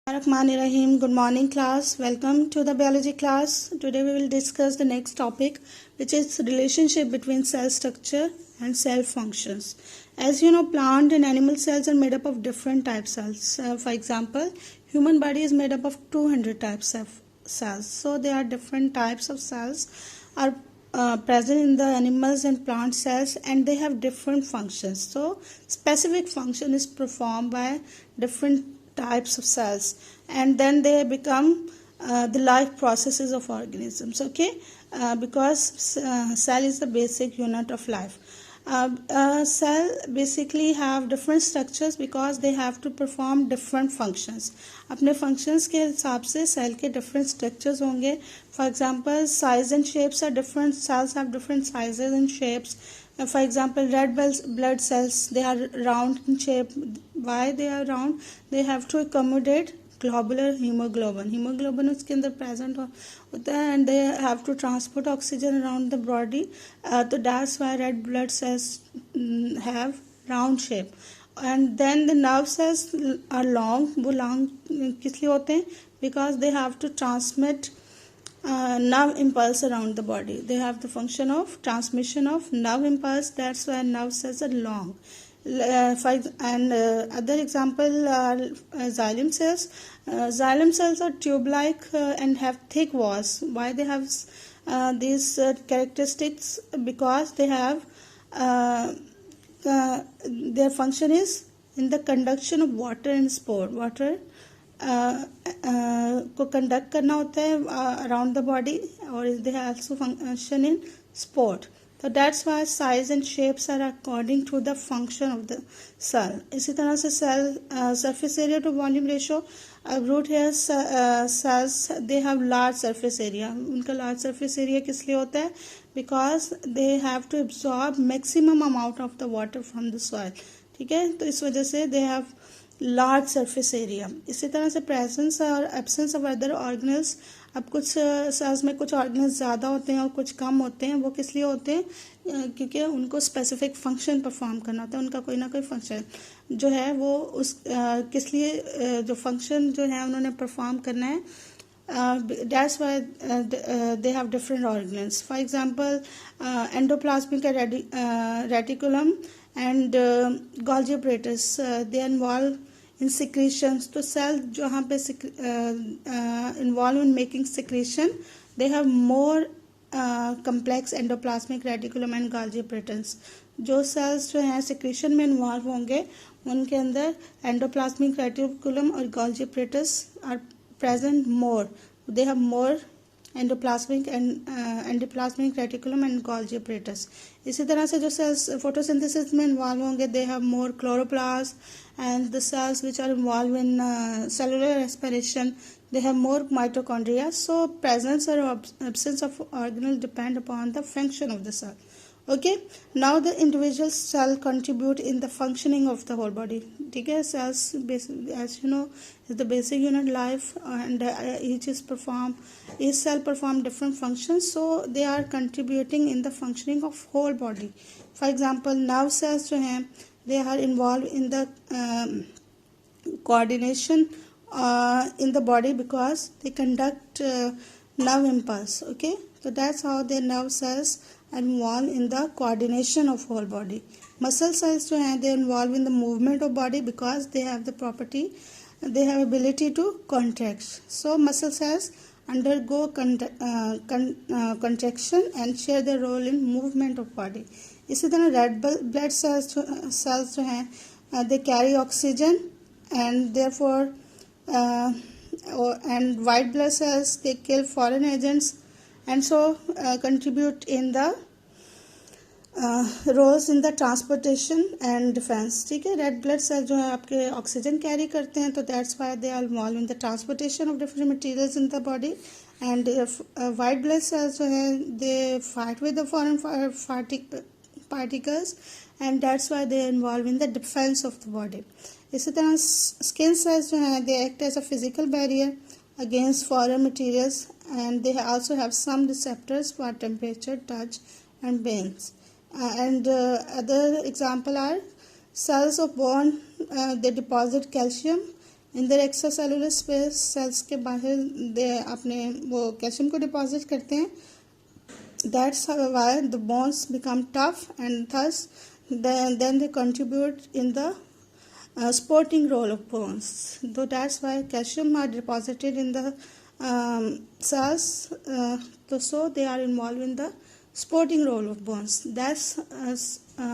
Rahim. Good morning, class. Welcome to the biology class. Today we will discuss the next topic, which is relationship between cell structure and cell functions. As you know, plant and animal cells are made up of different types of cells. For example, human body is made up of 200 types of cells. So there are different types of cells are present in the animals and plant cells, and they have different functions. So specific function is performed by different types of cells, and then they become the life processes of organisms. Because cell is the basic unit of life. Cell basically have different structures because they have to perform different functions. अपने functions के हिसाब से cell के different structures होंगे. For example, size and shapes are different. Cells have different sizes and shapes. For example, red blood cells, they are round in shape. Why they are round? They have to accommodate globular hemoglobin. Hemoglobin उसके अंदर present होता है, and they have to transport oxygen around the body. So that's why red blood cells have round shape. And then the nerve cells are long. वो long किस लिए होते हैं? Because they have to transmit nerve impulse around the body. They have the function of transmission of nerve impulse. That's why nerve cells are long. Other example are xylem cells. Xylem cells are tube-like and have thick walls. Why they have these characteristics? Because they have their function is in the conduction of water and spore. Water को conduct करना होता है around the body, और they also function in sport. So that's why size and shapes are according to the function of the cell. इसी तरह से cell surface area to volume ratio. Root hair cells, they have large surface area. उनका large surface area किस लिए होता है? Because they have to absorb maximum amount of the water from the soil. ठीक है, तो इस वजह से they have large surface area. इसी तरह से प्रेजेंस और एब्सेंस ऑफ अदर ऑर्गेनल्स. अब कुछ सेल्स में कुछ ऑर्गेनल्स ज़्यादा होते हैं और कुछ कम होते हैं. वो किस लिए होते हैं? क्योंकि उनको स्पेसिफिक फंक्शन परफॉर्म करना होता है. उनका कोई ना कोई फंक्शन जो है वो उस किस लिए जो फंक्शन जो है उन्होंने परफॉर्म करना है. That's why they have different organelles. For example, endoplasmic reticulum and Golgi apparatus, they involve in secretions. तो cell जहाँ पे involve in making secretion, they have more complex endoplasmic reticulum and Golgi apparatus. जो cells जो हैं secretion में involve होंगे उनके अंदर endoplasmic reticulum और Golgi apparatus are present more. They have more endoplasmic and endoplasmic reticulum and Golgi apparatus. इसी तरह से जो cells photosynthesis में involve होंगे, they have more chloroplast, and the cells which are involved in cellular respiration, they have more mitochondria. So presence or absence of organelle depend upon the function of the cell. Okay, now the individual cell contribute in the functioning of the whole body. ठीक है, cells as you know is the basic unit life, and each cell perform different functions, so they are contributing in the functioning of whole body. For example, nerve cells जो हैं they are involved in the coordination in the body because they conduct nerve impulse. Okay, so that's how the nerve cells are involved in the coordination of whole body. Muscle cells जो हैं they are involved in the movement of body because they have the property, they have ability to contract. So muscle cells undergo contraction and share their role in movement of body. इसी तरह red blood cells जो हैं they carry oxygen, and therefore and white blood cells they kill foreign agents, and so contribute in the roles in the transportation and defense. ठीक है, red blood cell जो है आपके oxygen carry करते हैं, तो that's why they are involve in the transportation of different materials in the body. And white blood cells जो है they fight with the foreign particles, and that's why they are involved in the defense of the body. इसी तरह skin cells जो हैं they act as a physical barrier against foreign materials, and they also have some receptors for temperature, touch, and pains. Other example are cells of bone. They deposit calcium in the extracellular space cells के बाहर दे अपने वो calcium को deposit करते हैं. That's why the bonds become tough, and thus then they contribute in the sporting role of bones. So that's why calcium are deposited in the cells, so they are involved in the sporting role of bones. That's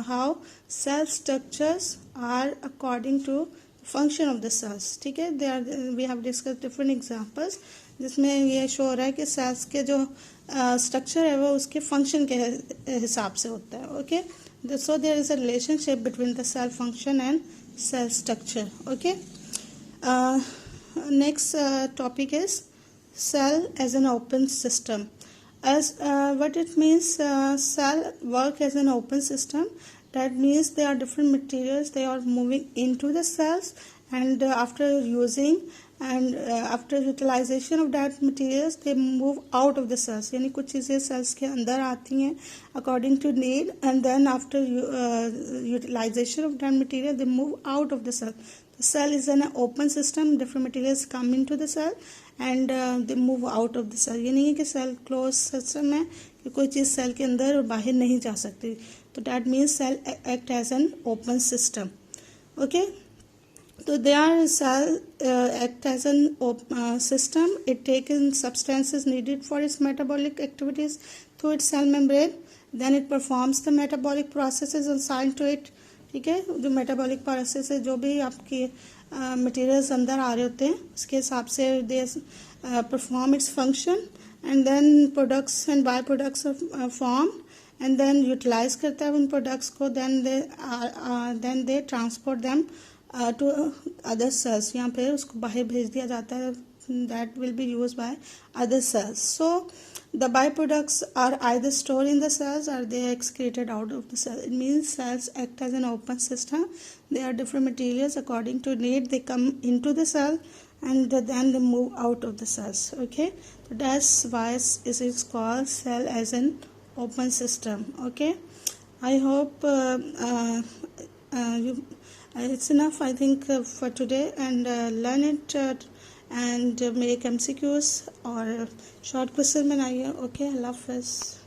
how cell structures are according to function of the cells. ठीक है, they are, we have discussed different examples जिसमें ये show हो रहा है कि sales के जो स्ट्रक्चर है वो उसके फंक्शन के हिसाब से होता है. Okay, so there is a relationship between the cell function and cell structure. Okay, next topic is cell as an open system. As what it means, cell work as an open system. That means there are different materials, they are moving into the cells, and after using and after utilization of that materials they move out of the cells. यानी कुछ चीज़ें cells के अंदर आती हैं according to need, and then after utilization of that material they move out of the cell. The cell is an open system, different materials come into the cell and they move out of the cell. ये नहीं है कि cell closed system है कि कोई चीज़ cell के अंदर और बाहर नहीं जा सकती. तो that means cell act as an open system. Okay, so their cell act as an system. It takes in substances needed for its metabolic activities through its cell membrane. Then it performs the metabolic processes assigned to it. ठीक है, जो metabolic process है, जो भी आपके materials अंदर आ रहे होते हैं उसके हिसाब से they perform its function, and then products and by products form, and then utilise करता है उन प्रोडक्ट्स को, then they transport them to other cells. यहाँ पे उसको बाहर भेज दिया जाता है, that will be used by other cells. So the byproducts are either stored in the cells or they are excreted out of the cell. It means cells act as an open system. They are different materials according to need. They come into the cell and then they move out of the cells. Okay, so that's why it is called cell as an open system. Okay, I hope it's enough, I think, for today, and learn it and make MCQs और short question बनाइए. Okay, Allah Hafiz.